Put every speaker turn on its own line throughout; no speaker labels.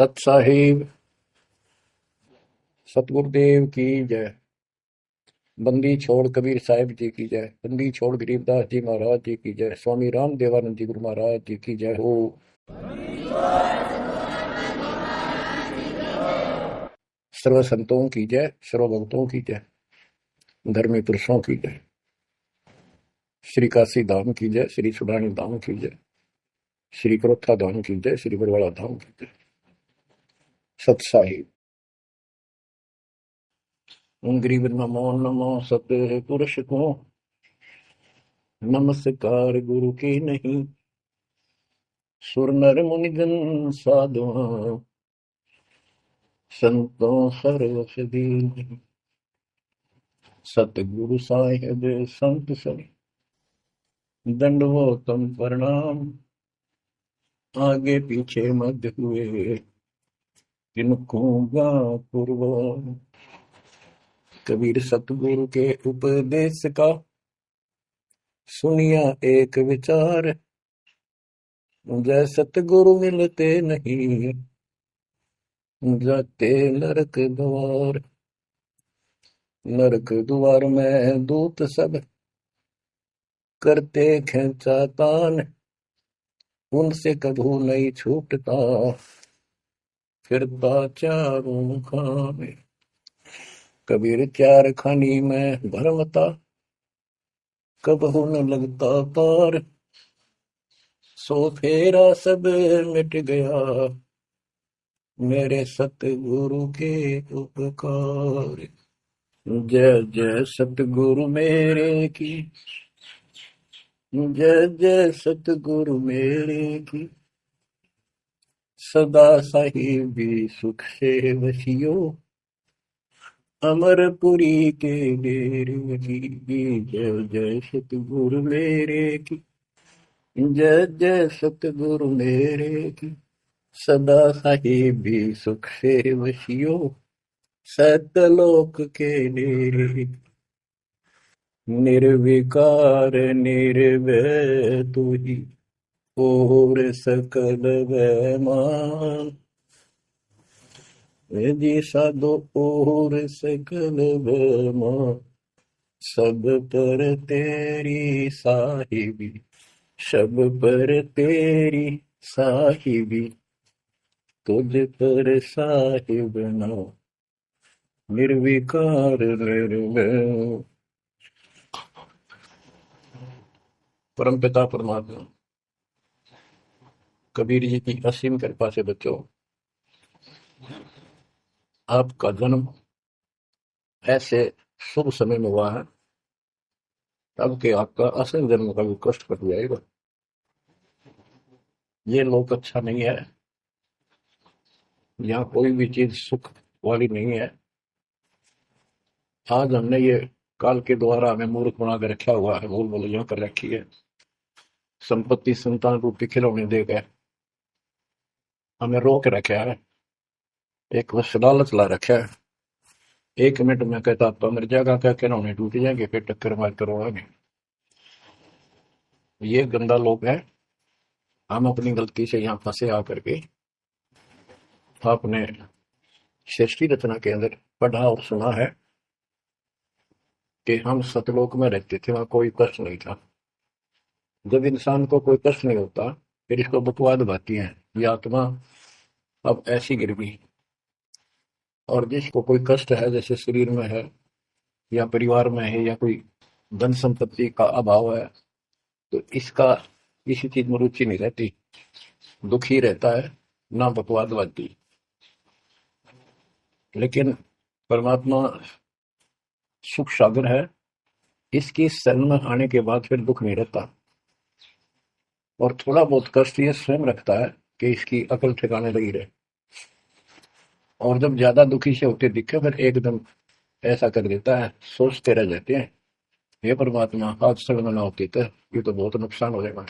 सत साहिब सतगुरुदेव की जय। बंदी छोड़ कबीर साहिब जी की जय। बंदी छोड़ गरीबदास जी महाराज जी की जय। स्वामी राम देवानंद जी गुरु महाराज जी की जय हो। सर्व संतों की जय, सर्व भक्तों की जय, धर्मी पुरुषों की जय। श्री काशी धाम की जय, श्री सुडानी धाम की जय, श्री क्रोथा धाम की जय, श्री बरवाड़ा धाम की जय। सत साहिब गरीब नमो नमो सत पुरुष को, नमस्कार गुरु की नहीं। सुर नर मुनिजन साधु संतों सर्वस दीन। सतगुरु साहिब संत सब दंडवतम प्रणाम। आगे पीछे मध्य हुए तिनको पूर्व। कबीर सतगुरु के उपदेश का सुनिया एक विचार। जय सतगुरु मिलते नहीं, जाते नरक द्वार। नरक द्वार में दूत सब करते खेचा तान। उनसे कभू नहीं छूटता, फिरता चारों खाने। कबीर चार खानी में भरमता, कबहू न लगता पार। सो फेरा सब मिट गया, मेरे सतगुरु के उपकार। जय जय सतगुरु मेरे की, जय जय सतगुरु मेरे की। सदा साहिबी सुख से वसियो, अमरपुरी के डेरे की। जय जय सतगुरु मेरे की, जय जय सतगुरु मेरे की। सदा साहिबी सुख से वसियो, सतलोक के डेरे। निर्विकार निर्भय तू ही, और सकल वैमान। जी साधो और सकल वैमान। सब पर तेरी साहिबी, सब पर तेरी साहिबी। तुझ पर साहिब ना, निर्विकार निर्भय। परम पिता परमात्मा कबीर जी की असीम कृपा से बच्चों, आपका जन्म ऐसे शुभ समय में हुआ है तब कि आपका असल जन्म का भी कष्ट कट जाएगा। ये लोक अच्छा नहीं है, यहाँ कोई भी चीज सुख वाली नहीं है। आज हमने ये काल के द्वारा हमें मूर्ख बना कर रखा हुआ है, भूल भुलैया कर रखी है। संपत्ति संतान रूपी खिलौने दे गए हमें रोक रखा है। एक बस लालच ला रखा है, 1 मिनट में कहता तो मर जाएगा, क्या खिलौने टूट जाएंगे, फिर टक्कर मार करवाएंगे। ये गंदा लोग है। हम अपनी गलती से यहाँ फंसे आकर के आपने सृष्टि रचना के अंदर पढ़ा और सुना है कि हम सतलोक में रहते थे, वहां कोई कष्ट नहीं था। जब इंसान को कोई कष्ट नहीं होता फिर इसको बकवाद भाती है, ये आत्मा अब ऐसी गिर गई। और जिसको कोई कष्ट है, जैसे शरीर में है या परिवार में है या कोई धन संपत्ति का अभाव है, तो इसका किसी चीज में रुचि नहीं रहती, दुखी रहता है, ना बकवाद भाती। लेकिन परमात्मा सुख सागर है, इसकी शरण में आने के बाद फिर दुख नहीं रहता। और थोड़ा बहुत कष्ट ये स्वयं रखता है कि इसकी अकल ठिकाने लगी रहे। और जब ज्यादा दुखी से होते दिखे फिर एकदम ऐसा कर देता है, सोचते रह जाते हैं, हे परमात्मा आज सड़न ना होती तो ये तो बहुत नुकसान हो जाएगा,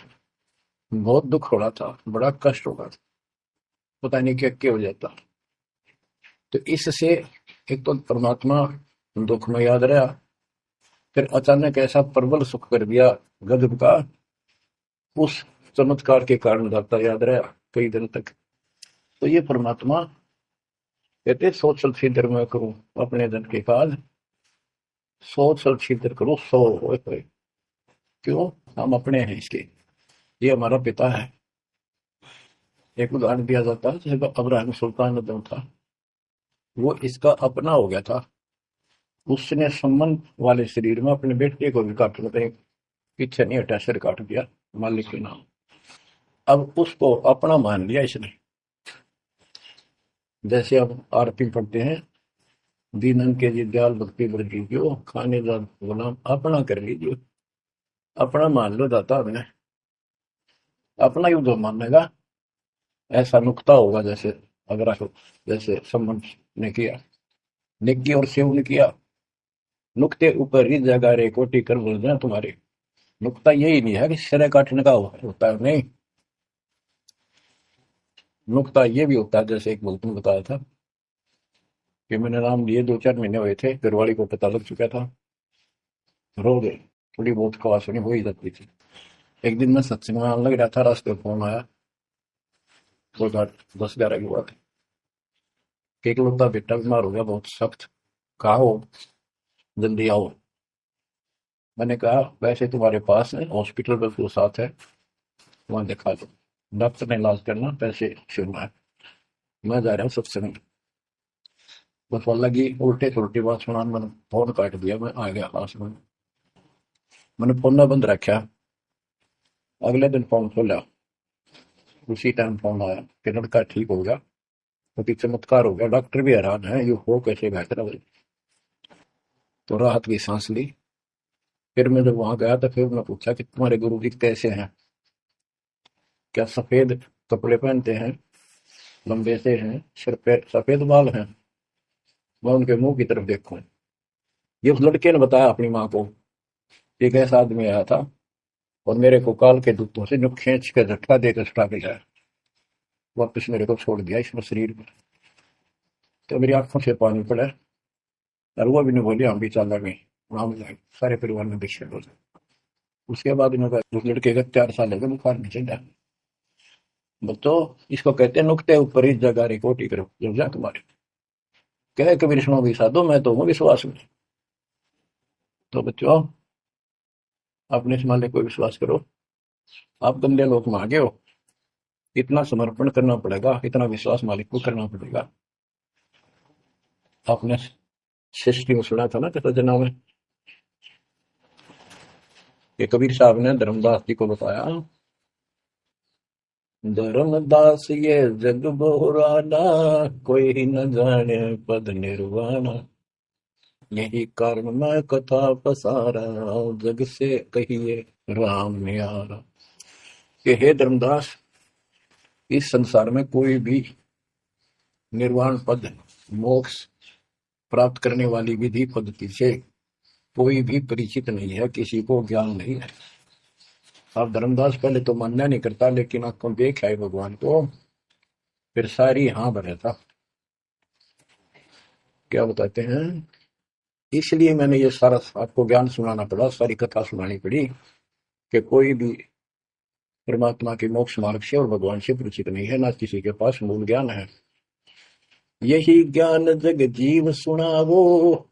बहुत दुख हो रहा था, बड़ा कष्ट होगा, पता नहीं क्या क्या हो जाता। तो इससे एक तो परमात्मा दुख में याद रहा, फिर अचानक ऐसा प्रबल सुख कर दिया गजब का, उस चमत्कार के कारण दाता याद रहा कई दिन तक। तो ये परमात्मा कहते सोचल छिद्र में करूं अपने धन के काज, सोचल छिद्र करूं सो ओए होए। क्यों? हम अपने हैं इसके, ये हमारा पिता है। एक उदाहरण दिया जाता है, जैसे अब्राहम सुल्तान जो था वो इसका अपना हो गया था। उसने संबंध वाले शरीर में अपने बेटे को भी काट मतलब पीछे नहीं हटा, सिर काट दिया मालिक के नाम। अब उसको अपना मान लिया इसने। जैसे अब आरती पढ़ते हैं, दीनन के जी दयाल भक्ति बढ़ लीजिए, खाने का गुलाम अपना कर लीजिए। अपना मान लो दाता हमने, अपना ही उधर मानेगा, ऐसा नुक्ता होगा। जैसे अगर आप जैसे संबंध ने किया, निकी और सेव ने किया, नुक्ते ऊपर ही जगह रे कोटि कर बोल रहे हैं तुम्हारे। नुक्ता यही नहीं है कि सिरे काटने का होता है, नहीं। नुक्ता ये भी होता है, जैसे एक मुल्क में बताया था कि मैंने नाम लिए, 2-4 महीने हुए थे, घरवाली को पता लग चुका था, रो गए, थोड़ी बहुत खवा सुनी हो ही जाती थी। एक दिन मैं सत्संग में आने लग रहा था, रास्ते में फोन आया, कोई बात 10-11 की बात है, कि इकलौता बेटा बीमार हो गया बहुत सख्त, कहा हो जल्दी आओ। मैंने कहा वैसे तुम्हारे पास है हॉस्पिटल बिल्कुल साथ है, वहां दिखा दो, डॉक्टर ने इलाज करना, पैसे शुरू है, मैं जा रहा हूँ सत्संग। बस वो लगी उल्टे उल्टी बात सुना, मैंने फोन काट दिया, मैं आ गया पास में। मैंने फोन बंद रखा, अगले दिन फोन खोला, उसी टाइम फोन आया कि लड़का ठीक हो गया, क्योंकि चमत्कार हो गया, डॉक्टर भी हैरान है, ये हो कैसे बेहतर है। तो राहत की सांस ली। फिर मैं जब वहां गया तो फिर मैं पूछा कि तुम्हारे गुरु जी कैसे हैं, क्या सफेद कपड़े पहनते हैं, लंबे से हैं, सिर पे सफेद बाल हैं। मैं उनके मुंह की तरफ देखूं, ये उस लड़के ने बताया अपनी माँ को, एक ऐसा आदमी आया था और मेरे को काल के दूतों से जो खींच के झटका देकर छुटा के जाए, वापस मेरे को छोड़ दिया इसमें शरीर में। तो मेरी आंखों से पानी पड़ा, और वो भी नहीं बोली हम भी चल रहे, हम जाए सारे परिवार में दीक्षित हो जाए। उसके बाद इन्होंने उस लड़के का 4 साल का बुखार नहीं चढ़ा। बच्चों, इसको कहते हैं नुक्ते ऊपर ही जगह रिकोटी करो जो जा तुम्हारे, कहे कबीर सुनो भी साधो मैं तो हूँ विश्वास में। तो बच्चों, अपने इस मालिक को विश्वास करो। आप गंदे लोग में आगे हो, इतना समर्पण करना पड़ेगा, इतना विश्वास मालिक को करना पड़ेगा। आपने सृष्टि में सुना था ना कथा जना में, कि कबीर साहब ने धर्मदास जी को बताया, धर्मदास ये जग बहुराना, कोई न जाने पद निर्वाणा, यही कारण मैं कथा पसारा, जग से कहिए राम निहारा। कि हे धर्मदास, इस संसार में कोई भी निर्वाण पद, मोक्ष प्राप्त करने वाली विधि पद्धति से कोई भी परिचित नहीं है, किसी को ज्ञान नहीं है। अब धर्मदास पहले तो मानना नहीं करता, लेकिन आंखों देखा है भगवान को, फिर सारी हाँ भरा था। क्या बताते हैं, इसलिए मैंने ये सारा आपको ज्ञान सुनाना पड़ा, सारी कथा सुनानी पड़ी, कि कोई भी परमात्मा के मोक्ष मार्ग से और भगवान से परिचित नहीं है, ना किसी के पास मूल ज्ञान है। यही ज्ञान जग जीव सुनावो,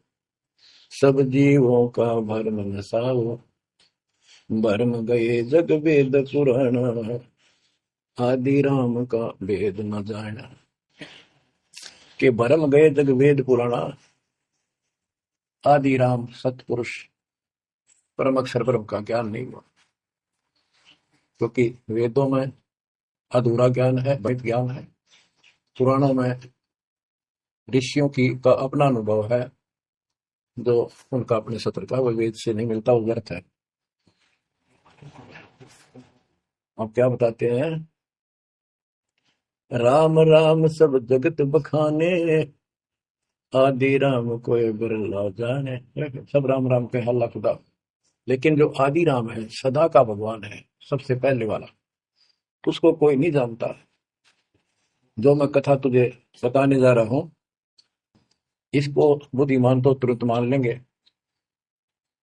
सब जीवों का भरम नसावो, भरम गए जग वेद पुराण, आदि राम का वेद न जाना। के भरम गए जग वेद पुराणा, आदि राम सतपुरुष परम अक्षर ब्रह्म का ज्ञान नहीं हुआ। क्योंकि वेदों में अधूरा ज्ञान है, वैध ज्ञान है, पुराणों में ऋषियों की का अपना अनुभव है, जो उनका अपने सत्र का, वो वेद से नहीं मिलता, वो व्यर्थ है। अब क्या बताते हैं, राम राम सब जगत बखाने, आदि राम कोई बिरला जाने। सब राम राम के हल्ला खुदा, लेकिन जो आदि राम है, सदा का भगवान है, सबसे पहले वाला, उसको कोई नहीं जानता। जो मैं कथा तुझे बताने जा रहा हूं, इसको बुद्धिमान तो तुरंत मान लेंगे,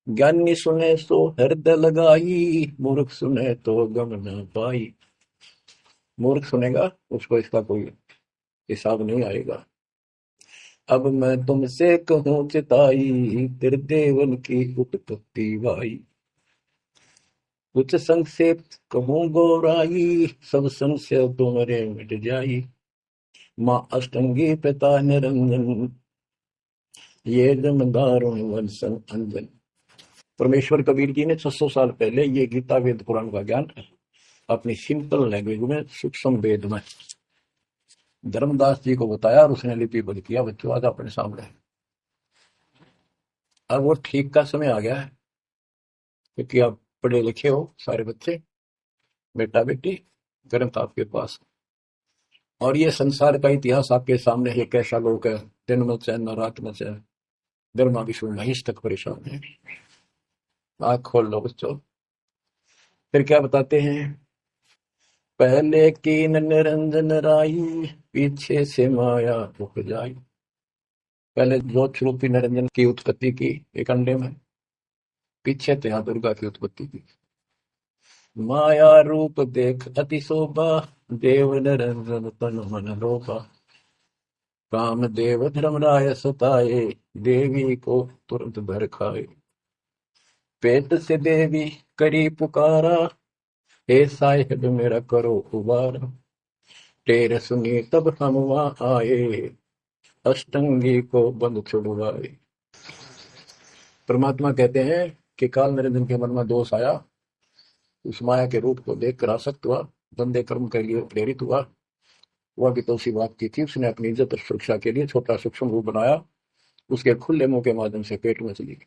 ज्ञानी सुने सो हृदय लगाई, मूर्ख सुने तो गम न पाई। मूर्ख सुनेगा, उसको इसका कोई हिसाब नहीं आएगा। अब मैं तुमसे कहूँ चिताई, तेरे देवन की उत्पत्ति वाई। कुछ संक्षेप कहूँ गौराई, सब संशय तुम्हारे मिट जाई। माँ अष्टंगी पिता निरंजन, ये जमदारुण वंशन अंजन। परमेश्वर कबीर जी ने 600 साल पहले ये गीता वेद पुराण का ज्ञान अपनी सिंपल लैंग्वेज में, सूक्ष्म वेद में धर्मदास जी को बताया और उसने लिपिबद्ध किया। बच्चों आज अपने सामने है। अब वो ठीक का समय आ गया है, क्योंकि आप पढ़े लिखे हो सारे बच्चे, बेटा बेटी, ग्रंथ आपके पास, और ये संसार का इतिहास आपके सामने है। कैसा लोग है, दिन में चैन न रात में चैन, धर्मा विष्णु महेश तक परेशान है। आँख खोल लो बच्चों। फिर क्या बताते हैं? पहले कीन निरंजन राई, पीछे से माया उपजाई। पहले ज्योत रूपी निरंजन की उत्पत्ति की एक अंडे में, पीछे तो यहाँ दुर्गा की उत्पत्ति की। माया रूप देख अति शोभा, देव निरंजन तन मन लोभा। काम देव धर्मराय सताए, देवी को तुरंत भर खाए। पेट से देवी करी पुकारा, हे साहिब मेरा करो उबारा। तेरे सुनी तब हम वहां आए, अष्टंगी को बंद छुड़वाए। परमात्मा कहते हैं कि काल निरंजन के मन में दोष आया, उस माया के रूप को देखकर आसक्त हुआ, गंदे कर्म के लिए प्रेरित हुआ। वह भी तो उसी बात की थी, उसने अपनी इज्जत और सुरक्षा के लिए छोटा सूक्ष्म रूप बनाया, उसके खुले मुंह के माध्यम से पेट में चली गई।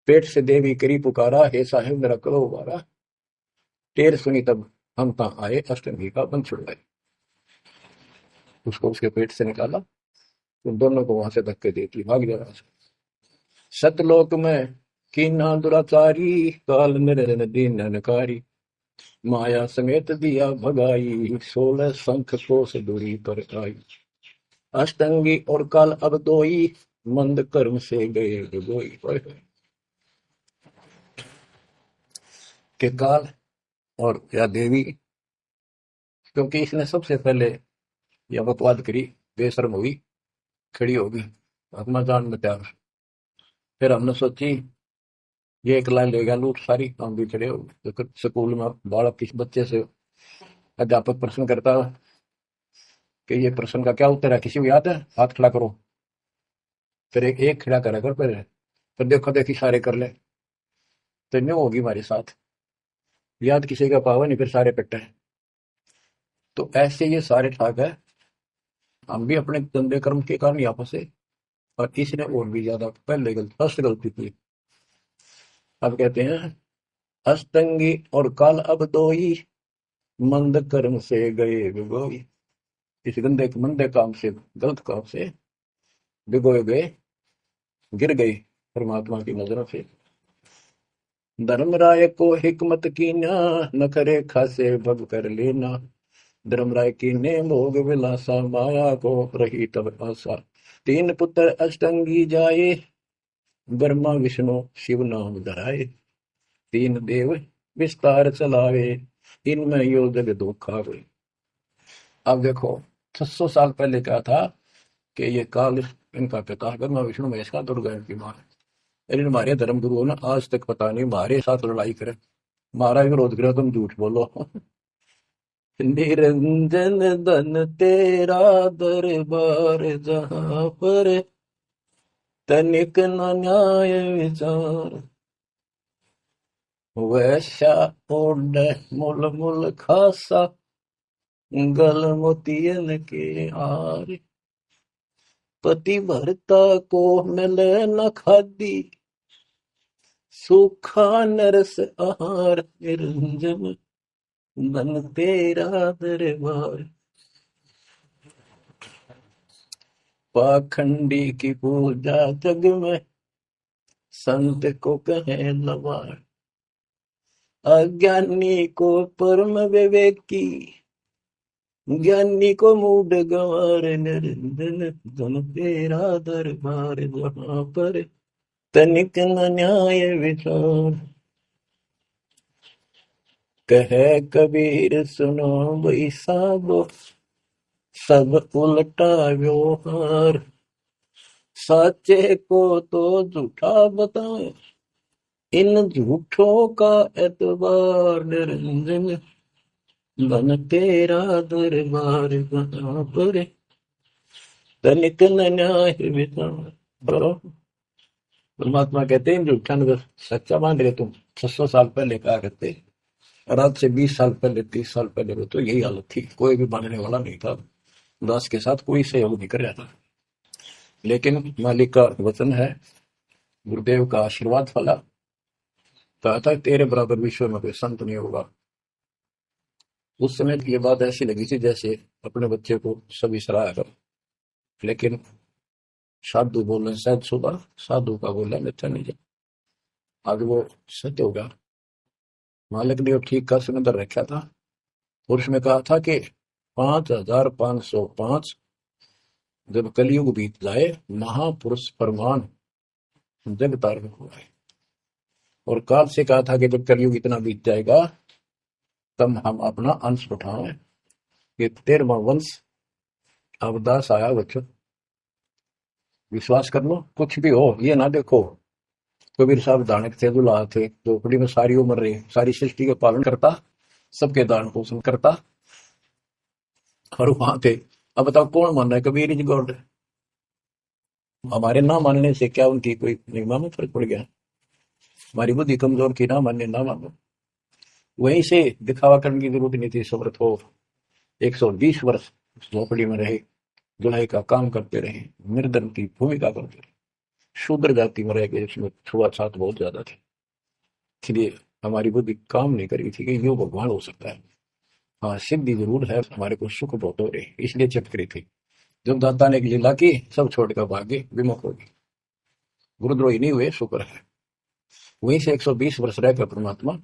पेट से देवी करी पुकारा, हे साहिब मेरा करो उबारा। टेर सुनी तब हम तहाँ आए, अष्टंगी का बंध छुड़वाए। उसको उसके पेट से निकाला, उन दोनों को वहां से धक्के देती भाग जा। सतलोक में कीना दुराचारी, काल निरंजन दीन नकारी। माया समेत दिया भगाई, 16 शंख कोस दूरी पर आई। अष्टंगी और काल अब दोई, मंद कर्म से गए डुबोई। के काल और या देवी, क्योंकि इसने सबसे पहले यह बकवाद करी, बेशर्म हुई, खड़ी होगी अपना जान में प्यार। फिर हमने सोची ये एक लाइन ले गया लूट सारी, हम भी खड़े हो गए। तो स्कूल में बालक किसी बच्चे से अध्यापक प्रश्न करता कि ये प्रश्न का क्या उत्तर है, किसी को याद है, हाथ खड़ा करो। फिर एक एक खड़ा करा कर, फिर देखो देखी सारे कर ले, तो नहीं होगी हमारे साथ। याद किसी का पावा नहीं, फिर सारे पिट्टे हैं। तो ऐसे ये सारे ठाक है, हम भी अपने गंदे कर्म के कारण यहाँ फंसे, और इसने और भी ज्यादा पहले फर्स्ट गलती की। अब कहते हैं अष्टंगी और काल अब दोई, मंद कर्म से गए विगोई। इस गंदे मंदे काम से, गलत काम से भिगोए गए, गिर गए परमात्मा की नजरों से। धर्मराय को हिकमत कीना, न करे खासे भग कर लेना। धर्मराय कीने भोग विलासा, माया को रही तब आशा। तीन पुत्र अष्टंगी जाए, ब्रह्मा विष्णु शिव नाम धराए। तीन देव विस्तार चलावे, इनमें यो जग धोखा हुए। अब देखो 600 साल पहले क्या था कि ये काल इनका पिता ब्रह्मा विष्णु महेश का, दुर्गा इनकी मां है। लेकिन हमारे धर्म गुरुओं ने आज तक पता नहीं हमारे साथ लड़ाई करे, हमारा विरोध करे, तुम झूठ बोलो। निरंजन धन तेरा दरबार, जहां पर तनिक न न्याय विचार। वैश्या ओढ़ मुल मुल खासा, गल मोतियन के हार। पति भरता को मिले न खादी, सूखा नरस आहार। निरंजन धन तेरा दरबार। पाखंडी की पूजा जग में, संत को कहे लवार। अज्ञानी को परम विवेकी, ज्ञानी को मूड गंवार। निरंजन धन तेरा दरबार, जहां पर तनिक न न्याय विचार। कहे कबीर सुनो भाई साबो, सब उल्टा व्यवहार, साचे को तो झूठा बताए, इन झूठों का एतबार निरंजन, बन तेरा दरबार बना पर तनिक न न्याय विचार। तो परमात्मा कहते हैं झूठा नगर सच्चा मान रहे तुम। 600 साल पहले कहा करते, और आज से 20 साल पहले 30 साल पहले तो यही हालत थी, कोई भी मानने वाला नहीं था, दास के साथ कोई सहयोग नहीं कर रहा था। लेकिन मालिक का वचन है, गुरुदेव का आशीर्वाद फला, कहा था तेरे बराबर विश्व में कोई संत नहीं होगा। उस समय ये बात ऐसी लगी थी जैसे अपने बच्चे को सभी सराहा कर, लेकिन साधु बोले शायद सुबह, साधु का बोला मिथ्या नहीं जा। आगे वो सत्य होगा। मालिक ने वो ठीक का सुनिंदर रखा था, और उसमें कहा था कि 5505 जब कलयुग बीत जाए, महापुरुष फरमान जग तारण हुआ है। और काल से कहा था कि जब कलयुग इतना बीत जाएगा, तब हम अपना अंश उठाएं। ये 13वां वंश अवदास आया बच्चों, विश्वास कर लो। कुछ भी हो ये ना देखो, कबीर साहब दानक थे, दुल्हा थे, झोपड़ी में सारी उम्र रहे, सारी सृष्टि का पालन करता, सबके दान पोषण करता, और वहां थे। अब बताओ कौन मान रहा है कबीर इज गॉड? हमारे ना मानने से क्या उनकी कोई निगमा में फर्क पड़ गया? हमारी बुद्धि कमजोर की, ना मानने ना मानो। वहीं से दिखावा करने की जरूरत नहीं थी। समर्थ हो 120 वर्ष झोपड़ी में रहे, दुल्हे का काम करते रहे, निर्धन की भूमिका करते रहे, शूद्र जाति में रह गए, इसमें छुआछात बहुत ज्यादा थी। इसलिए हमारी बुद्धि काम नहीं करी थी कि यो भगवान हो सकता है। हाँ, सिद्धि जरूर है, हमारे को सुख बहुत हो रहे, इसलिए चपकरी थी। जब दाता ने एक लीला की, सब छोड़कर भागे, विमुख हो गए, गुरुद्रोही नहीं हुए, शुक्र है। वहीं से 120 वर्ष रहकर परमात्मा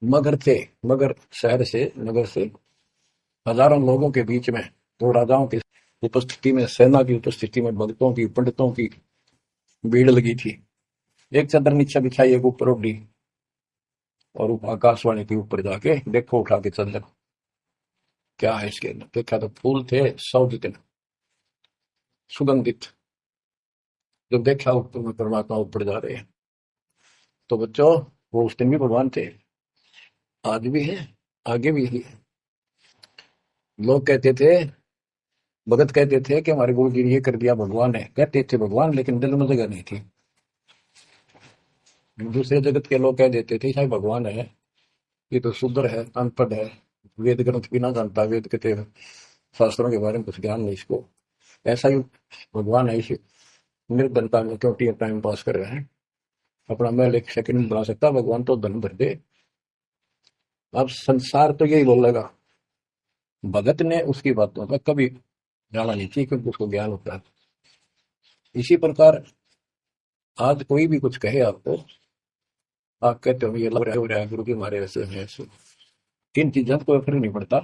मगर थे, मगर शहर से, नगर से हजारों लोगों के बीच में, तो राजाओं की उपस्थिति में, सेना की उपस्थिति में, भक्तों की, पंडितों की भीड़ लगी थी। एक चादर नीचे बिछाई, एक ऊपर उड़ी, और आकाशवाणी के ऊपर जाके देखो उठा के चादर, क्या है इसके अंदर? देखा तो फूल थे 100 जितने, सुगंधित। जब देखा ऊपर में परमात्मा ऊपर जा रहे हैं, तो बच्चों वो उस दिन भी भगवान थे, आज भी है, आगे भी है। लोग कहते थे, भगत कहते थे कि हमारे गुरु जी ने ये कर दिया, भगवान है, कहते थे भगवान, लेकिन दिल में जगह नहीं थी। दूसरे जगत के लोग कह देते थे शायद भगवान है, ये तो शूद्र है, अनपढ़ है, वेद ग्रंथ भी ना जानता, वेद के शास्त्रों के बारे में कुछ ज्ञान नहीं इसको, ऐसा ही भगवान है, इसे निर्धनता में क्यों टाइम पास कर रहे हैं, अपना महल एक सेकंड में बना सकता, भगवान तो धन भर दे। अब संसार तो यही बोलेगा। भगत ने उसकी बातों का कभी जाना नहीं चाहिए, क्योंकि उसको ज्ञान होता है। इसी प्रकार आज कोई भी कुछ कहे आपको, आप कहते हो ये लग रहा है, हो रहा है, गुरु जी हमारे ऐसे हैं ऐसे, तीन चीजों का कोई फर्क नहीं पड़ता।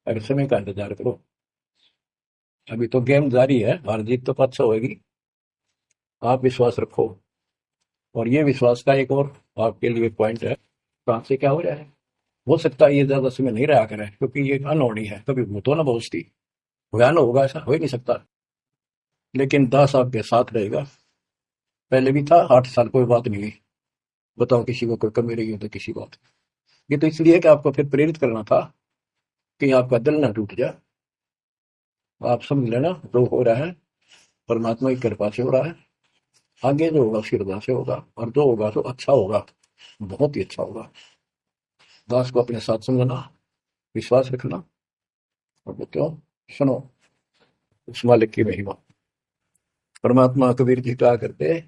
अगर समय का इंतजार करो, अभी तो गेम जारी है, हार जीत तो पाँच सौ होगी। आप विश्वास रखो। और ये विश्वास का एक और आपके लिए पॉइंट है, कहाँ से क्या हो रहा है। हो सकता है ये ज्यादा समय नहीं रहा करे, क्योंकि ये अनहोनी है, कभी भूतो ना भविष्य भयान होगा, ऐसा हो ही नहीं सकता। लेकिन दास आपके साथ रहेगा, पहले भी था, 8 साल कोई बात नहीं हुई। बताओ किसी को कोई कमी रही हो तो किसी बात। ये तो इसलिए कि आपको फिर प्रेरित करना था, कि आपका दिल ना टूट जाए। आप समझ लेना, जो हो रहा है परमात्मा की कृपा से हो रहा है, आगे जो होगा उसकी रजा से होगा, और जो होगा तो अच्छा होगा, बहुत ही अच्छा होगा। दास को अपने साथ समझना, विश्वास रखना, और बच्चों सुनो उस मालिक की महिमा। परमात्मा कबीर जी कहा करते,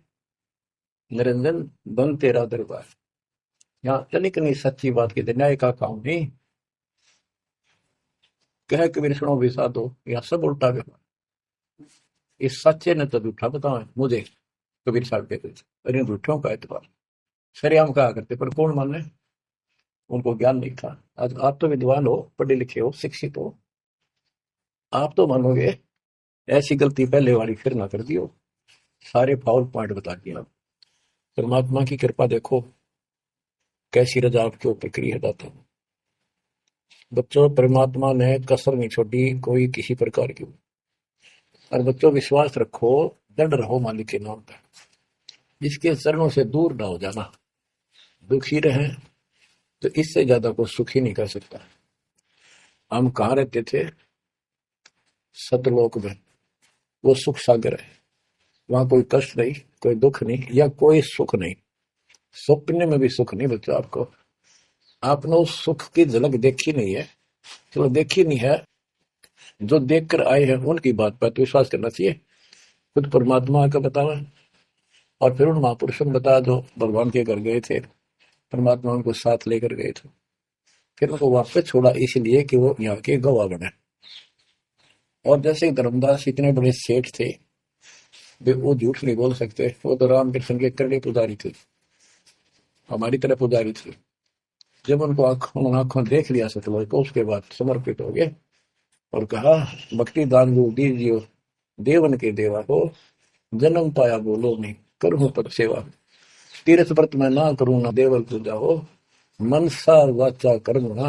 निरंजन बन तेरा दरबार। यहाँ तनिक नहीं सच्ची बात की न्याय का काम नहीं, कह कबीर सुनो भी साधो, यहाँ सब उल्टा व्यवहार। इस सच्चे ने तो झूठा बताओ मुझे, कबीर साहब कहते थे, अरे झूठों का एतबार। सरेआम कहा करते, पर कौन माने, उनको ज्ञान नहीं था। आज आप तो विद्वान हो, पढ़े लिखे हो, शिक्षित हो, आप तो मानोगे ऐसी गलती पहले वाली फिर ना कर दियो। सारे पावर पॉइंट बता दिए आप। परमात्मा की कृपा देखो कैसी रजा आपके ऊपर करी है दाता। बच्चों, परमात्मा ने कसर नहीं छोड़ी कोई किसी प्रकार की। और बच्चों, विश्वास रखो, दृढ़ रहो मालिक के नाम पर। इसके चरणों से दूर ना हो जाना। दुखी रहे तो इससे ज्यादा कोई सुखी नहीं कर सकता। हम कहाँ रहते थे? सतलोक में। वो सुख सागर है। वहां कोई कष्ट नहीं, कोई दुख नहीं, या कोई सुख नहीं। सपने में भी सुख नहीं बच्चों आपको। आपने उस सुख की झलक देखी नहीं है। चलो देखी नहीं है, जो देख कर आए हैं उनकी बात पर तो विश्वास करना चाहिए। खुद परमात्मा का बतावा, और फिर उन महापुरुषों ने बताया जो भगवान के घर गए थे, परमात्मा उनको साथ लेकर गए थे। फिर उनको वापस छोड़ा इसलिए कि वो यहाँ के गवाह बने। और जैसे धर्मदास इतने बड़े सेठ थे, वो झूठ नहीं बोल सकते। वो तो रामकृष्ण के करड़े पुजारी थे, हमारी तरह पुजारी थे। जब उनको आंखों देख लिया सतलोक को, उसके बाद समर्पित हो गए और कहा, भक्ति दान जो दीजिए देवन के देवा को, जन्म पाया बोलो नहीं करूं पद सेवा। तीर्थ व्रत में ना करूं ना देवल पूजा हो, मनसा वाचा कर्म ना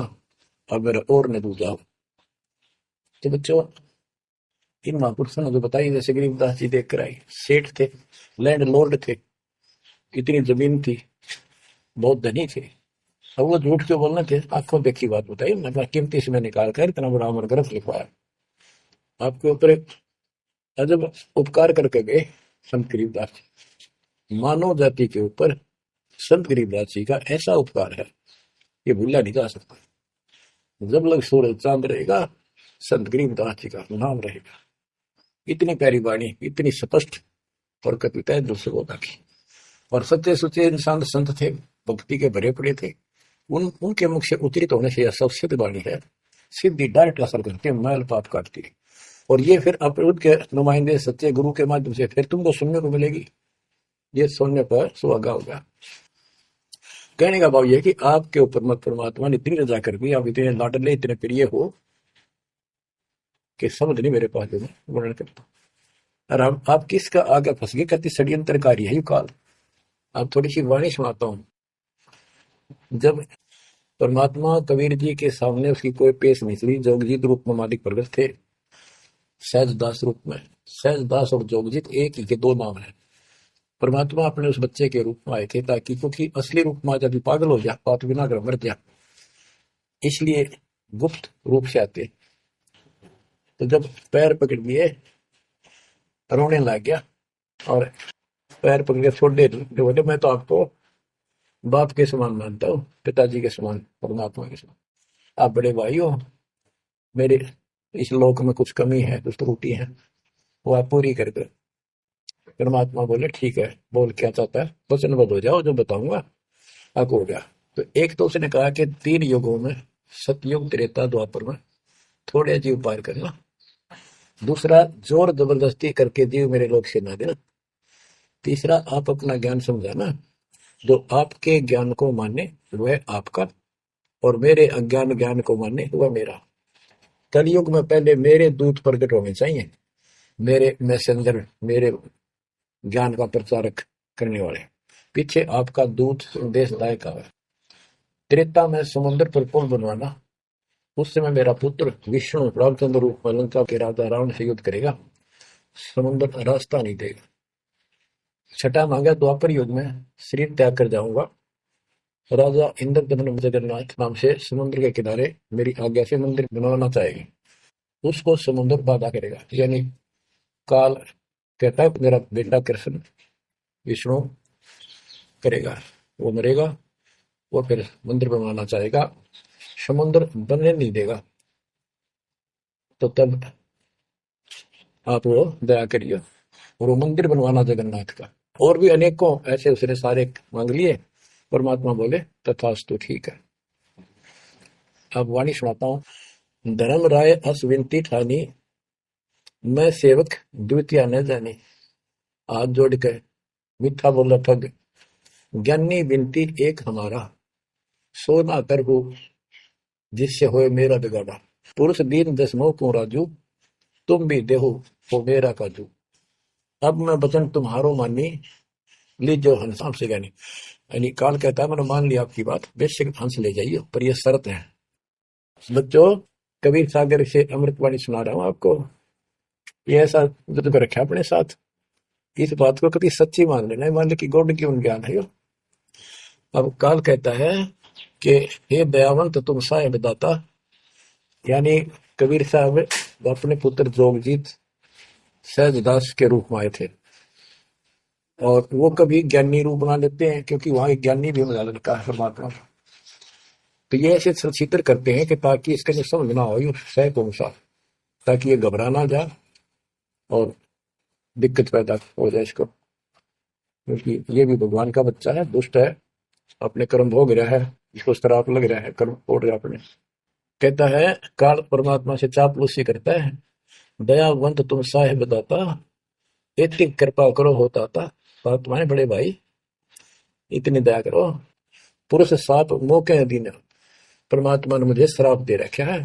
अब मेरा और न दूजा हो। तो बच्चों, इन महापुरुषों ने जो बताई, जैसे गरीबदास जी देख कर आई, सेठ थे, लैंड लॉर्ड थे, इतनी जमीन थी, बहुत धनी थे। अब वो झूठ क्यों बोलना थे? आंखों देखी बात बताई, मतलब कीमती से मैं निकाल कर इतना बड़ा अमर ग्रंथ लिखवाया। आपके ऊपर एक अजब उपकार करके गए संत गरीबदास जी। मानव जाति के ऊपर संत गरीबदास जी का ऐसा उपकार है, ये भूला नहीं जा सकता। जब लग सूरज चांद रहेगा, संत गरीबदास जी का नाम रहेगा। इतनी प्यारी वाणी, इतनी स्पष्ट और कविता है दूसरे को की। और सच्चे सुच्चे इंसान संत थे, भक्ति के भरे पड़े थे। उनके मुख से उतरित होने से यह सब सिद्ध वाणी है। सिद्धि डायरेक्ट असर करती है, मैल पाप काटती है। और ये फिर अपने के नुमाइंदे सच्चे गुरु के माध्यम से फिर तुमको सुनने को मिलेगी। ये सुनने पर सुहागा होगा। कहने का भाव यह कि आपके ऊपर मत परमात्मा ने इतनी रजा कर दी, आप इतने लाडले, इतने प्रिय हो कि समझ नहीं मेरे पास वर्णन करता। और आप किसका आगे फंस गए? कति षड्यंत्रकारी है ये काल। आप थोड़ी सी वाणी सुनाता हूं। जब परमात्मा कबीर जी के सामने उसकी कोई पेश नहीं चली, जोगजीत रूप में मालिक प्रगट थे, सहजदास रूप में। सहजदास और जोगजीत एक ही के दो नाम है। परमात्मा अपने उस बच्चे के रूप में आए थे, ताकि क्योंकि असली रूप में जब पागल हो जाए, पाप बिना कर मर जाए, इसलिए गुप्त रूप से आते। तो जब पैर पकड़ लिए, रोने लग गया और पैर पकड़ के छोड़ दे, बोले मैं तो आपको बाप के समान मानता हूँ, पिताजी के समान, परमात्मा के समान। आप बड़े भाई हो, मेरे इस लोक में कुछ कमी है, कुछ त्रुटि है, वो आप पूरी कर दो। परमात्मा बोले ठीक है, बोल क्या चाहता है, वचनबद्ध हो जाओ, जो बताऊंगा आप हो गया। तो एक तो उसने कहा कि 3 युगों में, सतयुग, त्रेता, द्वापर में थोड़े जीव पार करना। दूसरा, जोर जबरदस्ती करके जीव मेरे लोक से ना देना। तीसरा, आप अपना ज्ञान समझाना, जो आपके ज्ञान को माने वह आपका, और मेरे अज्ञान ज्ञान को माने वह मेरा। कलयुग में पहले मेरे दूत प्रकट होने चाहिए, मेरे मैसेंजर, मेरे ज्ञान का प्रचारक करने वाले। पीछे आपका दूत संदेशदायक आवे। त्रेता में समुद्र पर पुल बनवाना। उस समय मेरा पुत्र विष्णु रामचंद्र रूप में लंका के राजा रावण से युद्ध करेगा, समुद्र रास्ता नहीं देगा। छठा मांगा, द्वापर युग में शरीर त्याग कर जाऊंगा, राजा इंद्रदमन जगन्नाथ नाम से समुद्र के किनारे मेरी आज्ञा से मंदिर बनवाना चाहेगी। उसको समुद्र बाधा करेगा, यानी काल कहता है मेरा बेटा कृष्ण विष्णु करेगा, वो मरेगा, वो फिर मंदिर बनवाना चाहेगा, समुद्र बनने नहीं देगा। तो तब आप वो दया करिए और वो मंदिर बनवाना जगन्नाथ का। और भी अनेकों ऐसे उसने सारे मांग लिए। परमात्मा बोले तथास्तु, ठीक है। अब वाणी सुनाता हूं। धर्म राय अस विनती ठानी, मैं सेवक द्वितीय न जानी। हाथ जोड़ के मीठा बोला ठग, ज्ञानी विनती एक हमारा, सो ना कर हो जिससे होए मेरा बिगाड़ा। पुरुष दीन दसमो को राजू, तुम भी देहो हो मेरा काजू। अब मैं वचन तुम्हारो मानी, लीजो हंस से ज्ञानी। यानी काल कहता है मैंने मान लिया आपकी बात, बेशक हंस ले जाइए, पर यह शर्त है बच्चों, कबीर सागर से अमृतवाणी सुना रहा हूं आपको। ये ऐसा जुद कर रखा है अपने साथ। इस बात को कभी सच्ची मान लेना, मान ले कि गॉड की उन ज्ञान है यो। अब काल कहता है कि हे दयावंत तुम साहेब दाता, यानी कबीर साहब अपने पुत्र जोगजीत सहजदास के रूप में आए थे। और वो कभी ज्ञानी रूप बना लेते हैं, क्योंकि वहां एक ज्ञानी भी बना लड़का है परमात्मा। तो ये ऐसे चित्र करते हैं कि ताकि इसका जो समझ ना हो ये सह कौन सा, ताकि ये घबरा ना जाए और दिक्कत पैदा हो जाए इसको। क्योंकि ये भी भगवान का बच्चा है, दुष्ट है, अपने कर्म भोग रहा है, इसको श्राप लग रहा है, कर्म तोड़ रहा है अपने। कहता है काल परमात्मा से चापलूसी करता है, दयावंत तुम साहेब दाता, इतनी कृपा करो होता था। परमात्मा बड़े भाई इतनी दया करो। पुरुष साप मौके दिन परमात्मा ने मुझे श्राप दे रखा है।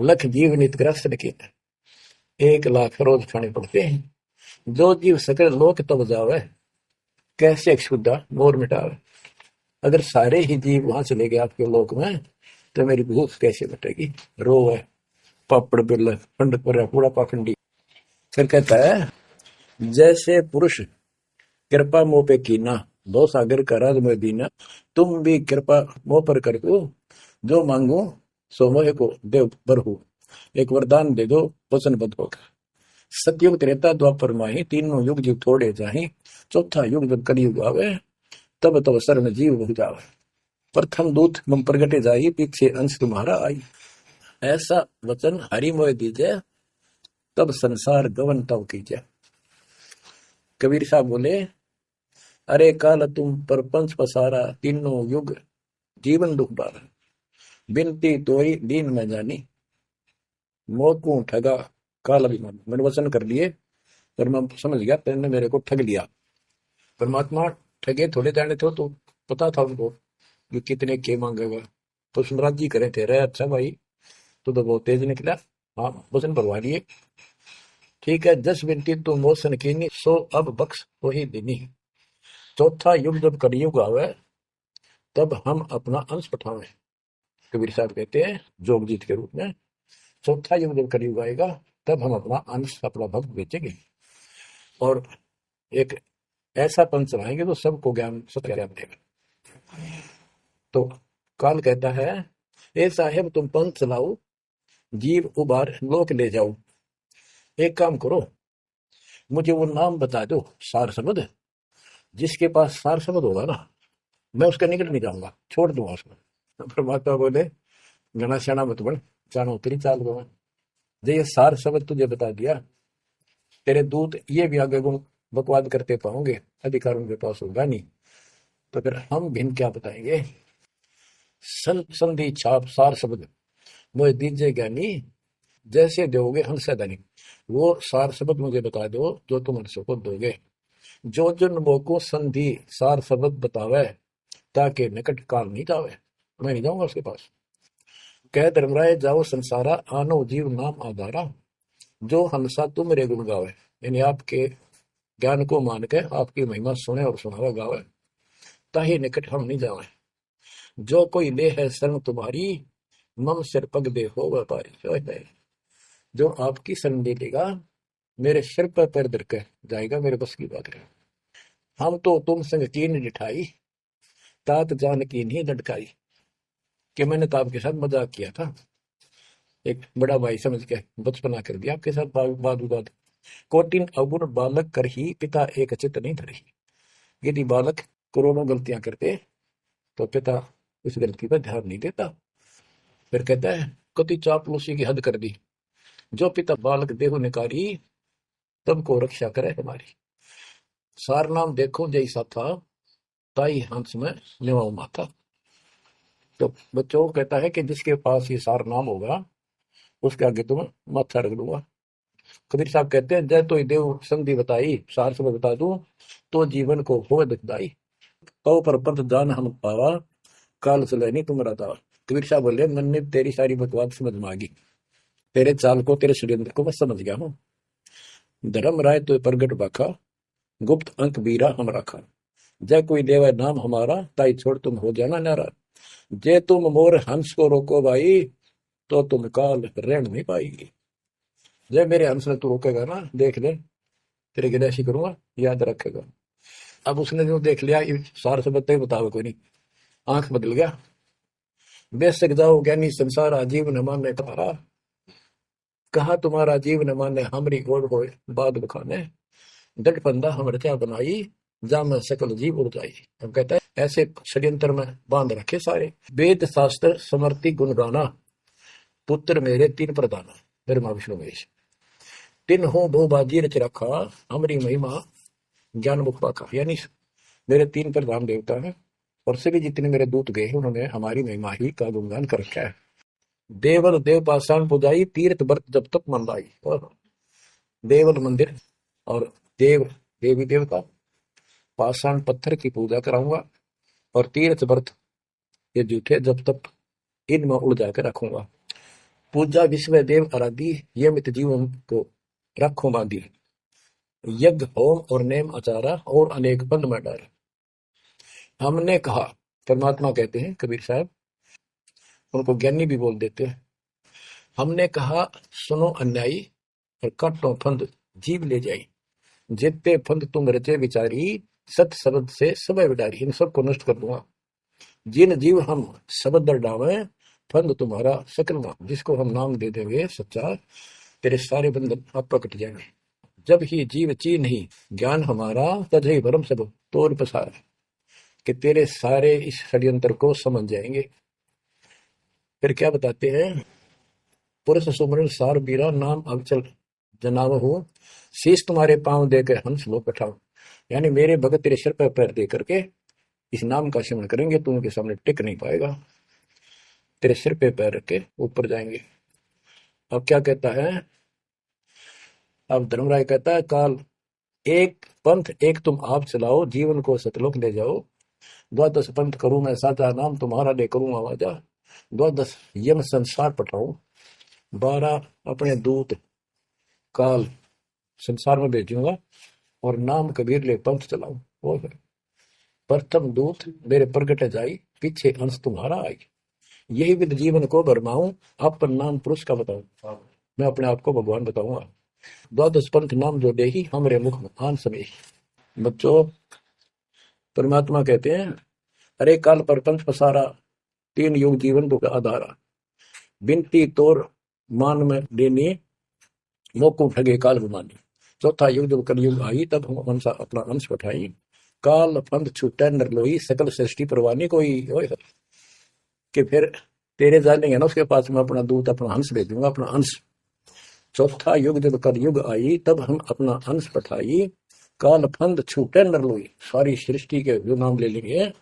लख जीव नित ग्रस्त लिखे, 1 लाख रोज खाने पड़ते हैं। जो जीव सकल लोक तब जावे, कैसे क्षुदा मोर मिटावे। अगर सारे ही जीव वहां चले गए आपके लोक में, तो मेरी भूख कैसे मिटेगी। रो है पापड़ बिल पंडित पर पूरा पाखंडी। फिर कहता है जैसे पुरुष कृपा मोह पे कीना, दो सागर का राज में दीना। तुम भी कृपा मोह पर कर दो, जो मांगो सो मोह को देव बरहु। एक वरदान दे दो वचन बद होगा। सतयुग त्रेता द्वापर माही, तीनों युग जीव थोड़े जाही। चौथा युग जब कलयुग आवे, तब तब शरण जीव हो जावे। प्रथम दूत मम प्रगटे जाई, पीछे अंश तुम्हारा आई। ऐसा वचन हरि मोह दीजे, तब संसार गवन तब कीजिए। कबीर साहब बोले, अरे काल तुम परपंच पसारा, तीनों युग जीवन दुख बारा। बिनती तोरी दीन में जानी, मोकू ठगा काल अभिमान। मैंने वचन कर लिए, पर मैं समझ गया तेने मेरे को ठग लिया। परमात्मा ठगे थोड़े जाने थे, तो पता था उनको कि कितने के मांगेगा। तो सुनराज जी करे थे, रे अच्छा भाई तू तो बहुत तेज निकला, हाँ वचन भरवा लिए। ठीक है, 10 बिनती तू मोसन कीनी, सो अब बख्श वही दिनी। चौथा युग जब कलयुग आवे, तब हम अपना अंश पठावे। कबीर साहब कहते हैं जोगजीत के रूप में, चौथा युग जब कलयुग आएगा, तब हम अपना अंश अपना भक्त बेचेंगे और एक ऐसा पंथ चलाएंगे तो सबको ज्ञान सत्य ज्ञान देगा। तो काल कहता है, ए साहेब तुम पंथ चलाओ, जीव उबार लोक ले जाओ। एक काम करो, मुझे वो नाम बता दो सार शब्द, जिसके पास सार शब्द होगा ना, मैं उसका निकट नहीं जाऊंगा, छोड़ दूंगा उसको। परमात्मा बोले, घना श्याणा मत बन, जानो तेरी चाल गवा। जो ये सार शब्द तुझे बता दिया, तेरे दूत ये भी आगे गुण बकवाद करते पाओगे, अधिकार उनके पास होगा नहीं। तो फिर हम भिन्न क्या बताएंगे। संधि छाप सार शब्द मुझे दीजिए ज्ञानी, जैसे दोगे हंस धनी। वो सार शब्द मुझे बता दो जो तुम हंस को दोगे। जो जन मोको संधि सार शब्द बतावे, ताकि निकट काल नहीं जावे, मैं नहीं जाऊंगा उसके पास। कह धर्मराय जाओ संसारा, आनो जीव नाम आधारा। जो हंसा तुम रे गुण गावे, यानी आपके ज्ञान को मान के आपकी महिमा सुने और सुनावे गावे, ताही निकट हम नहीं जावे। जो कोई ले है शरण तुम्हारी, मम सिर पग दे हो व्यापारी। जो आपकी शरण ले लेगा, मेरे सिर पर पैर धर के जाएगा, मेरे बस की बात है। हम तो तुम संग कीन निठाई, तात जान की नहीं लटकाई। कि मैंने तो आपके साथ मजाक किया था, एक बड़ा भाई समझ के बचपना कर दिया आपके साथ, बाद विवाद। कोटिन अवगुण बालक कर ही, पिता एक चित नहीं धरही। यदि बालक करोड़ों गलतियां करते, तो पिता उस गलती पर ध्यान नहीं देता। फिर कहता है कति चापलूसी की हद कर दी, जो पिता बालक देहो निकारी, तब को रक्षा करे हमारी। सार नाम देखो जैसा था, ताई हंस में निवाओ माथा। तो बच्चों कहता है कि जिसके पास ये सार नाम होगा, उसके आगे तुम माथा रख दूंगा। कबीर साहब कहते हैं, जय तो देव संधि बताई, सार से बता दूं तो जीवन को हो दुखदाई। तो पर पंथ जान हम पावा, काल चले नहीं तुम्हारा दावा। कबीर साहब बोले, मैंने तेरी सारी बकवास समझ में आ गई, तेरे चाल को तेरे षड्यंत्र को मैं समझ गया हूँ। धर्म राय तो प्रगट बाखा, गुप्त अंक बीरा हम रखा। जय कोई देवा नाम हमारा, ताई छोड़ तुम हो जाना नारा। जे तुम मोर हंस को रोको भाई, तो तुम काल रहन नहीं पाएगी। जब मेरे हंस ने तू रोकेगा ना, देख ले तेरे गिले ऐसी करूंगा, याद रखेगा। अब उसने जो देख लिया, ये सार से बताए बतावे कोई नहीं, आंख बदल गया। बेशक जाओ ज्ञानी संसार आजीव न माने तुम्हारा, कहा तुम्हारा जीव न माने हमरी गोड़ होए बाद बखाने, डट फंदा हमर क्या बनाई, जा मैं सकल जीव उड़ जाई। हम कहता है ऐसे षड्यंत्र में बांध रखे सारे, वेद शास्त्र समर्ति गुण गाना, पुत्र मेरे तीन प्रधाना, ब्रह्मा विष्णु महेश, तीन हो बहु बाजी रच रखा, हमरी महिमा ज्ञान मुख पाखा। यानी मेरे तीन प्रधान देवता हैं, और सभी जितने मेरे दूत गए हैं उन्होंने हमारी महिमा ही का गुणगान कर रखा है। देवल देव पाषाण पुजाई, तीर्थ व्रत जब तक मन लाई। और देवल मंदिर और देव देवी देवता, पाषाण पत्थर की पूजा कराऊंगा, और तीर्थ व्रत ये जूठे जब तक इनमें उलझा के रखूंगा। पूजा विश्व देव आराधी, ये मित जीवन को रखो बांधी, यज्ञ होम और नेम आचारा, और अनेक बंद में डाल। हमने कहा, परमात्मा कहते हैं कबीर साहब, उनको ज्ञानी भी बोल देते हैं। हमने कहा सुनो अन्यायी, और काटो फंद जीव ले जाई, जितने फंद तुम रचे विचारी, सत शब्द से सब विडारी। इन सबको नष्ट कर दूंगा। जिन जीव हम शब्द डावे, फंद तुम्हारा सकल नाम। जिसको हम नाम दे देंगे सच्चा, तेरे सारे बंधन आप कट जाएंगे। जब ही जीव ची नहीं ज्ञान हमारा, तजहि भरम सब तोड़ पसार, कि तेरे सारे इस षड्यंत्र को समझ जाएंगे। फिर क्या बताते हैं, पुरुष सुमरन सार बीरा, नाम अवचल जनाव हो, शीश तुम्हारे पांव दे के हंस लो बैठाओ। यानी मेरे भगत तेरे सिर पर पैर दे करके इस नाम का सिमरण करेंगे, तू उनके सामने टिक नहीं पाएगा, तेरे सिर पे पैर रख के ऊपर जाएंगे। अब क्या कहता है, अब धर्मराय कहता है, काल एक पंथ एक तुम आप चलाओ, जीवन को सतलोक ले जाओ। द्वादश पंथ करूं मैं साचा, नाम तुम्हारा ले करूं आवाजा। द्वादश यम संसार पठाऊं, 12 अपने दूत काल संसार में भेजूंगा, और नाम कबीर ले पंथ चलाऊं। वो है प्रथम दूत मेरे प्रगट जाई, पीछे अंश तुम्हारा आई। यही विद जीवन को भरमाऊं, अपन नाम पुरुष का बताऊं, मैं अपने आप को भगवान बताऊंगा। द्वादश पंथ नाम जो दे ही, हमरे मुख में आन समय। बच्चों, परमात्मा कहते हैं, अरे काल पर पंथ पसारा, तीन युग जीवन दुख आधारा, बिनती तोर मान में देनी, मोको ठगे काल गुमानी। चौथा युग जब कलयुग आई, तब हम अपना अंश उठाई, काल पंथ छूटे नर लोई, सकल सृष्टि परवानी कोई। कि फिर तेरे जानेंगे ना उसके पास, मैं अपना दूत अपना हंस भेजूंगा, अपना अंश। चौथा युग जब कलयुग आई, तब हम अपना अंश पठाई, काल फंद छूटे नर लोई। सारी सृष्टि के जो नाम ले लेंगे,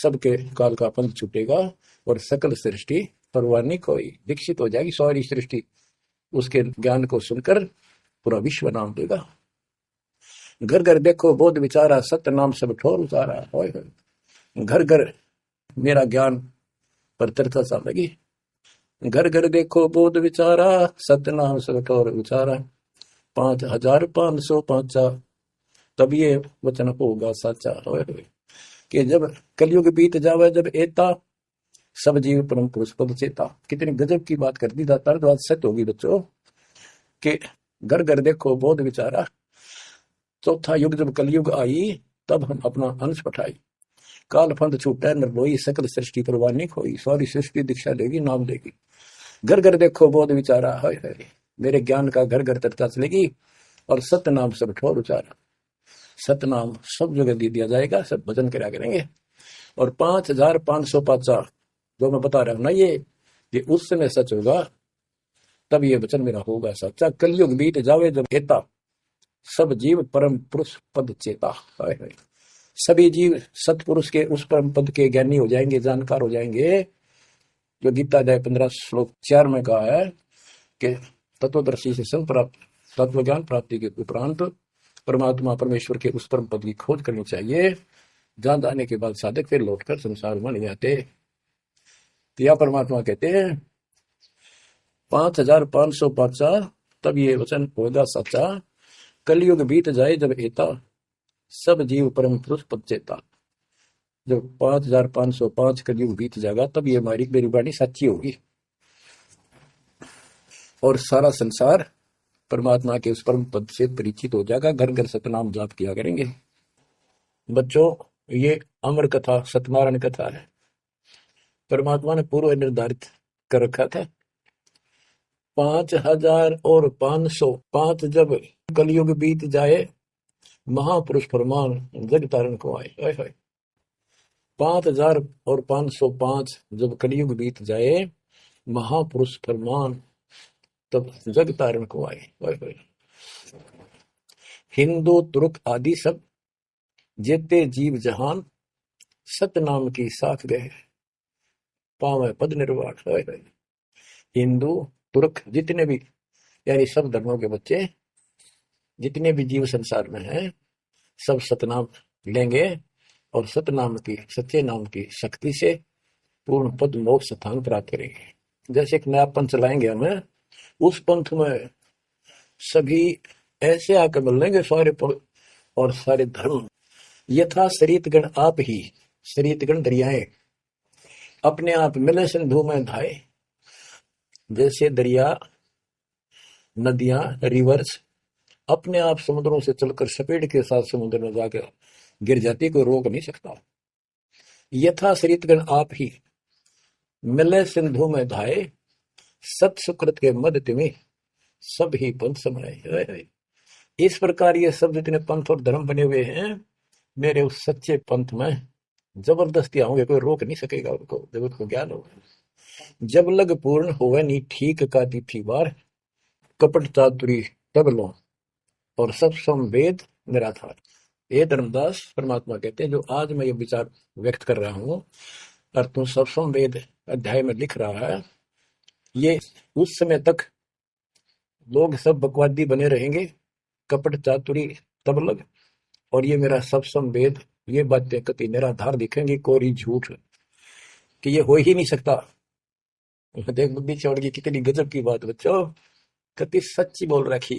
सबके काल का फंद छूटेगा, और सकल सृष्टि परवानी कोई विकसित हो जाएगी। सारी सृष्टि उसके ज्ञान को सुनकर पूरा विश्व नाम देगा। घर घर देखो बोध विचारा, सत्य नाम सब ठोर उतारा। घर घर मेरा ज्ञान पर चर्चा चल लगी। घर घर देखो बोध विचारा, सत्य नाम सब ठोर उचारा। 5505 तब ये वचन होगा साचा। कि जब कलयुग बीत जावे, जब एता सब जीव परम पुरुष पद चेता। कितनी गजब की बात कर दी दाता, बात सत्य होगी बच्चों। कि घर घर देखो बोध विचारा, चौथा युग जब कलयुग आई, तब हम अपना अंश पठाई, काल फंद छूटे नर लोई, सकल सृष्टि परवानी खोई। सारी सृष्टि दीक्षा देगी, नाम देगी। घर घर देखो बोध विचारा, है मेरे ज्ञान का घर घर चर्चा चलेगी, और सत्य नाम सब ठोर उचारा। सत्य नाम सब जगह दे दिया जाएगा, सब भजन करा करेंगे। और 5505 जो मैं बता रहा हूं ना, ये उस समय सच होगा, तब ये वचन मेरा होगा सच्चा। कलयुग बीत जावे जब एता, सब जीव परम पुरुष पद चेता। सभी जीव सतपुरुष के उस परम पद के ज्ञानी हो जाएंगे, जानकार हो जाएंगे। जो गीता अध्याय 15 श्लोक 4 में कहा है कि तत्वदर्शी से संग प्राप्त, तत्व ज्ञान प्राप्ति के उपरांत परमात्मा परमेश्वर के उस परम पद की खोज करनी चाहिए, जहां जाने के बाद साधक फिर लौटकर संसार में नहीं आते। तो यह परमात्मा कहते हैं 5505 तब ये वचन होगा सच्चा। कलयुग बीत जाए जब एता, सब जीव परम पुरुष पद चेता। जब 5505 कलयुग बीत जाएगा, तब ये मेरी वाणी सच्ची होगी। और सारा संसार परमात्मा के उस परम पद से परिचित हो जाएगा। घर घर सतनाम जाप किया करेंगे। बच्चों, ये अमर कथा सत्यनारायण कथा है। परमात्मा ने पूर्व निर्धारित कर रखा था 5000 और 505 जब कलयुग बीत जाए, महापुरुष फरमान जग तारण को आए। 5000 और 505 जब कलयुग बीत जाए, महापुरुष फरमान तब जग तारण को आए। हिंदू तुर्क आदि सब जेते जीव जहान, सतनाम की साख गए, पावे पद निर्वाण। हिंदू तुर्क जितने भी, यानी सब धर्मों के बच्चे जितने भी जीव संसार में हैं, सब सतनाम लेंगे और सतनाम की, सच्चे नाम की शक्ति से पूर्ण पद मोक्ष स्थान प्राप्त करेंगे। जैसे एक नया पंथ चलाएंगे हमें, उस पंथ में सभी ऐसे आकर मिल लेंगे सारे पद और सारे धर्म। यथा शरीतगण आप ही, शरीतगण दरियाएं अपने आप मिले सिंधु में धाए। जैसे दरिया, नदियां, रिवर्स अपने आप समुद्रों से चलकर सपेट के साथ समुद्र में जाकर गिर जाती, कोई रोक नहीं सकता। यथा शरीतगण आप ही मिले सिंधु में धाए, सत सुकृत के मद तिमी सब ही पंथ समाये। इस प्रकार ये सब जितने पंथ और धर्म बने हुए हैं, मेरे उस सच्चे पंथ में जबरदस्ती आऊंगे, कोई रोक नहीं सकेगा उनको, जब उनको ज्ञान होगा। जब लग पूर्ण होवे नी ठीक का तिथि बार, कपट चातुरी तब लो और सब संवेद निराधार। ये धर्मदास परमात्मा कहते हैं, जो आज मैं ये विचार व्यक्त कर रहा हूँ और तुम सब संवेद अध्याय में लिख रहा है, ये उस समय तक लोग सब बकवादी बने रहेंगे, कपट चातुरी तब लग, और ये मेरा सब संवेद, ये बातें कति निराधार दिखेंगी, कोरी झूठ, कि ये हो ही नहीं सकता। देख बुद्धि चौड़ की कितनी गजब की बात बच्चों, कति सच्ची बोल रखी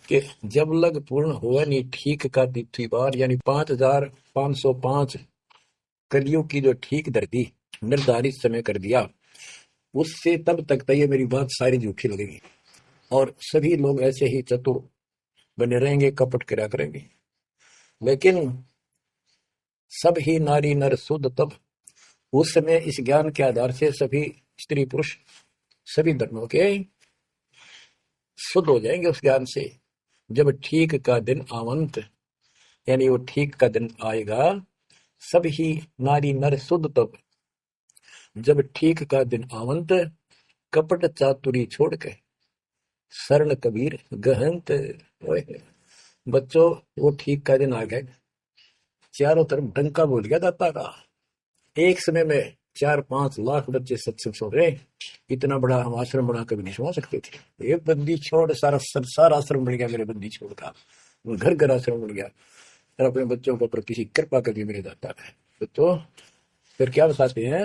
कि जब लग पूर्ण हुआ नहीं ठीक का तिथि बार, यानी 5505 कलियुग की जो ठीक धरती निर्धारित समय कर दिया, उससे तब तक तो ये मेरी बात सारी झूठी लगेगी और सभी लोग ऐसे ही चतुर बने रहेंगे, कपट करा करेंगे। लेकिन सब ही नारी नर शुद्ध तब, उस समय इस ज्ञान के आधार से सभी स्त्री पुरुष सभी धर्मों के शुद्ध हो जाएंगे उस ज्ञान से। जब ठीक का दिन आवंत, यानी वो ठीक का दिन आएगा, सब ही नारी नर शुद्ध तब, जब ठीक का दिन आवंत, कपट चातुरी छोड़ के शरण कबीर गहंत। बच्चों, वो ठीक का दिन आ गया, चारों तरफ डंका बोल गया दाता का। एक समय में 4-5 लाख बच्चे सत्संग सुन रहे, इतना बड़ा हम आश्रम बना कभी नहीं सुना सकते थे। ये बंदी छोड़ सारा संसार आश्रम बन गया मेरे बंदी छोड़ का, घर घर आश्रम बन गया, और अपने बच्चों के ऊपर किसी कृपा कभी मेरे दाता है। बच्चों फिर क्या बताते हैं,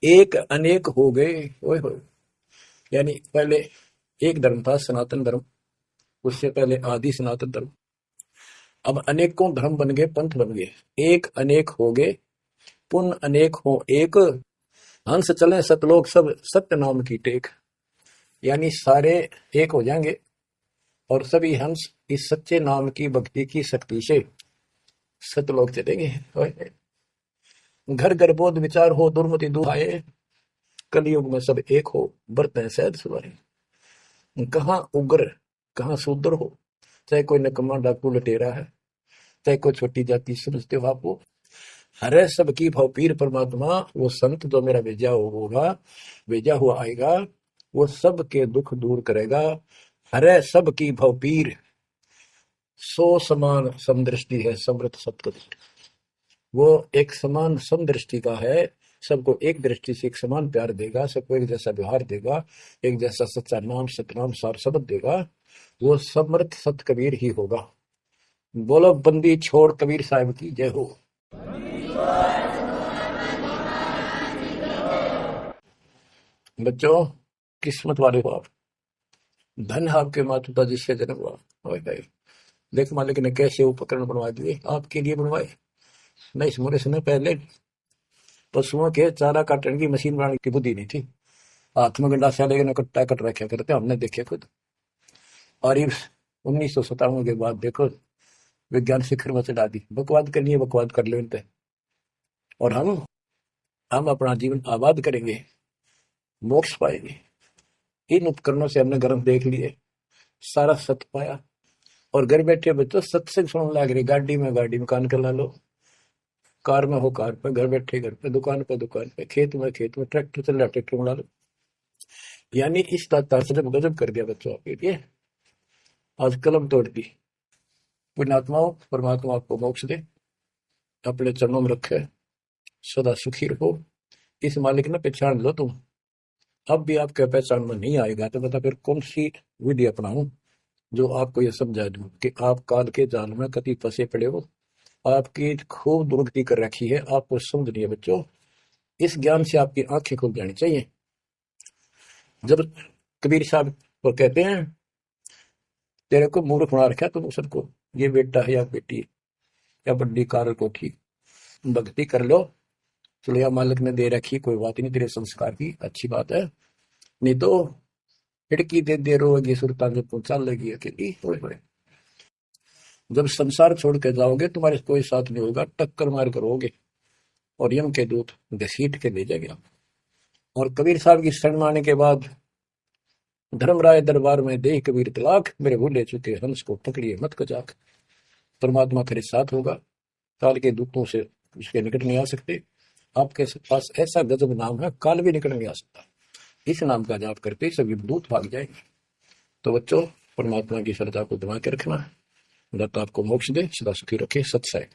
एक अनेक हो गए। ओए होए, यानी पहले एक धर्म था सनातन धर्म, उससे पहले आदि सनातन धर्म, अब अनेकों धर्म बन गए, पंथ बन गए। एक अनेक हो गए, पुण्य अनेक हो एक, हंस चले सतलोक सब सत्य नाम की टेक। यानी सारे एक हो जाएंगे और सभी हंस इस सच्चे नाम की भक्ति की शक्ति से सतलोक चलेंगे। घर घर बोध विचार हो, दुर्मति दुहाए, कलयुग में सब एक हो, बरतें सहज सुवाए। कहाँ उग्र कहाँ शूद्र हो, चाहे कोई नकमा डाकू लटेरा है, चाहे कोई छोटी जाति समझते हो आप, वो हरे सबकी भाव पीर परमात्मा, वो संत जो मेरा भेजा होगा, भेजा हुआ आएगा, वो सबके दुख दूर करेगा। हरे सबकी भाव पीर, सो समान समदृष्टि है समृत सत्कृत। वो एक समान समदृष्टि का है, सबको एक दृष्टि से एक समान प्यार देगा, सबको एक जैसा व्यवहार देगा, एक जैसा सच्चा नाम सतनाम सार शब्द देगा। वो समर्थ सत कबीर ही होगा। बोलो बंदी छोड़ कबीर साहिब की जय हो। बच्चों, किस्मत वाले हो आप, धन आपके माता पिता जिससे जन्म हुआ। देख मालिक ने कैसे उपकरण बनवा दिए, आपके लिए बनवाए। नहीं, इस मोरे समय पहले पशुओं के चारा काटने की मशीन बनाने की बुद्धि नहीं थी, हाथ में गंडासा लेके कट्टा कट रखे करते हमने देखे खुद। और ये 1997 के बाद देखो विज्ञान शिखर में चढ़ा दी। बकवाद करनी है बकवाद कर लो इन पे, और हम अपना जीवन आबाद करेंगे, मोक्ष पाएंगे। इन उपकरणों से हमने ग्रंथ देख लिए, सारा सत्य पाया, और घर बैठे बच्चों सत्संग सुनने लग रही। गाड़ी में कान कर ला लो, कार में हो कार पे, घर बैठे घर पे, दुकान पे, खेत में ट्रैक्टर चल रहा ट्रैक्टर में ला लो। यानी इस दाता से जब गजब कर दिया बच्चों आपके लिए, आज कलम तोड़ दी। पुण्यात्माओं, परमात्मा आपको मोक्ष दे, अपने चरणों में रखे, सदा सुखी रहो। इस मालिक ने पहचान लो तुम। अब भी आपके पहचान में नहीं आएगा तो बता फिर कौन सी विधि अपनाऊं जो आपको ये समझा दूं कि आप काल के जाल में कति फंसे पड़े हो। आपकी खूब दुर्गति कर रखी है, आपको समझ नहीं है बच्चों। इस ज्ञान से आपकी आंखें खुल जानी चाहिए। जब कबीर साहब को कहते हैं तेरे को मूर्ख बना रखा तुम सबको, ये बेटा है या बेटी है या बड्डी कार कोठी, भक्ति कर लो, चलो या मालिक ने दे रखी, कोई बात नहीं, तेरे संस्कार की अच्छी बात है। नहीं तो खिड़की दे रोगी सुरता जब पहुंचा लेगी अकेली। जब संसार छोड़ के जाओगे तुम्हारे कोई साथ नहीं होगा, टक्कर मार कर होगे और यम के दूत घसीट के ले जाएंगे। और कबीर साहब की शरण माने के बाद धर्मराय दरबार में दे कबीर तलाक, मेरे भूले चुके हंस को पकड़िए मत कजाक। परमात्मा तेरे साथ होगा, काल के दूतों से उसके निकट नहीं आ सकते। आपके पास ऐसा गजब नाम है, काल भी निकट नहीं आ सकता। इस नाम का जाप करते सभी दूत भाग जाएंगे। तो बच्चों, परमात्मा की श्रद्धा को दबा के रखना, दाता आपको मोक्ष दे, सदा सुखी रखे। सत्संग।